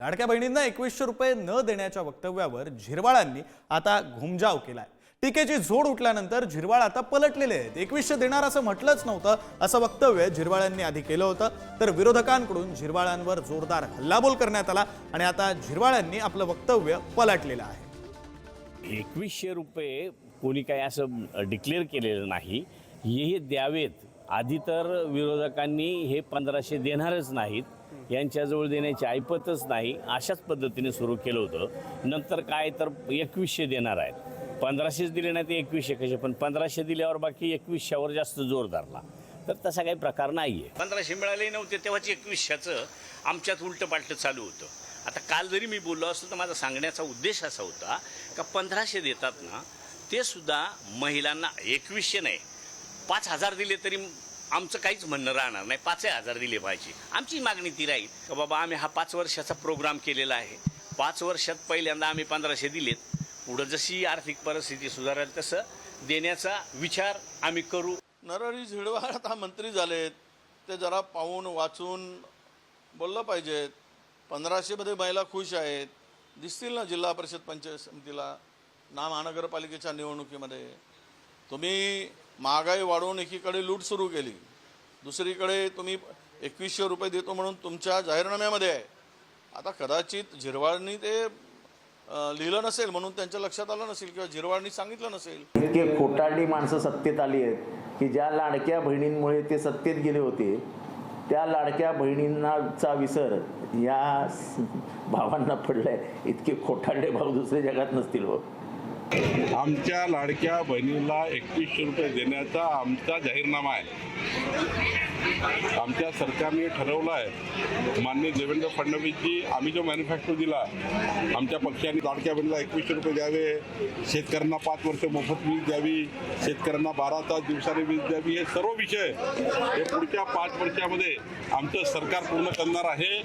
लाडक्या बहिणींना 2100 रुपये न देण्याच्या वक्तव्यावर झिरवाळांनी आता घुमजाव केलाय। टीकेची झोड उठल्यानंतर झिरवाळ आता पलटलेले आहेत। 2100 देणार असं म्हटलंच नव्हतं असं वक्तव्य झिरवाळांनी आधी केलं होतं, तर विरोधकांकडून झिरवाळांवर जोरदार हल्लाबोल करण्यात आला आणि आता झिरवाळांनी आपलं वक्तव्य पलटलेलं आहे। 2100 रुपये कोणी काही असं डिक्लेअर केलेलं नाही, हे द्यावेत। आधी तर विरोधकांनी हे 1500 देणारच नाहीत, यांच्याजवळ देण्याची ऐपतच नाही, अशाच पद्धतीने सुरू केलं होतं। नंतर काय तर 2100 देणार आहेत, 1500 दिले नाही ते 2100 कसे, पण 1500 दिल्यावर बाकी 2100वर जास्त जोर धरला, तर तसा काही प्रकार नाही आहे। 1500 मिळाले नव्हते तेव्हाच 2100चं आमच्यात उलटं पालटं चालू होतं। आता काल जरी मी बोललो असतो तर माझा सांगण्याचा उद्देश असा होता का 1500 देतात ना, ते सुद्धा महिलांना 2100 नाही 5000 दिले तरी आमचं काहीच म्हणणं राहणार नाही। 5000 दिले पाहिजे। आमची मागणी ती राहील का बाबा आम्ही हा 5 वर्षाचा प्रोग्राम केलेला आहे, 5 वर्षात पहिल्यांदा आम्ही 1500 दिलेत, पुढं जशी आर्थिक परिस्थिती सुधारेल तसं देण्याचा विचार आम्ही करू। नरहरी झिरवाळ आता मंत्री झालेत, ते जरा पाहून वाचून बोललं पाहिजेत। 1500 मध्ये महिला खुश आहेत, दिसतील ना जिल्हा परिषद पंचायत समितीला, महानगरपालिकेच्या निवडणुकीमध्ये। तुम्ही महागाई वाढवून एकीकडे लूट सुरू केली, दुसरीकडे तुम्ही 2100 रुपये देतो म्हणून तुमच्या जाहीरनाम्यामध्ये आहे। आता कदाचित झिरवाळनी ते लिहिलं नसेल म्हणून त्यांच्या लक्षात आलं नसेल किंवा झिरवाळनी सांगितलं नसेल। इतके खोटारडी माणसं सत्तेत आली आहेत की ज्या लाडक्या बहिणींमुळे ते सत्तेत गेले होते, त्या लाडक्या बहिणींचा विसर या भावांना पडलाय। इतके खोटारडे भाव दुसऱ्या जगात नसतील हो। आमच्या लाडक्या बहिणीला 2100 रुपये देण्याचा आमचा जाहीरनामा आहे। आमच्या सरकारने ठरवलं आहे, माननीय देवेंद्र फडणवीसजी, आम्ही जो मॅन्युफॅक्चर दिला, आमच्या पक्षाने लाडक्या बहिणीला 2100 रुपये द्यावे, शेतकऱ्यांना 5 वर्ष मोफत वीज द्यावी, शेतकऱ्यांना 12 तास दिवसाने वीज द्यावी, हे सर्व विषय हे पुढच्या 5 वर्षामध्ये आमचं सरकार पूर्ण करणार आहे।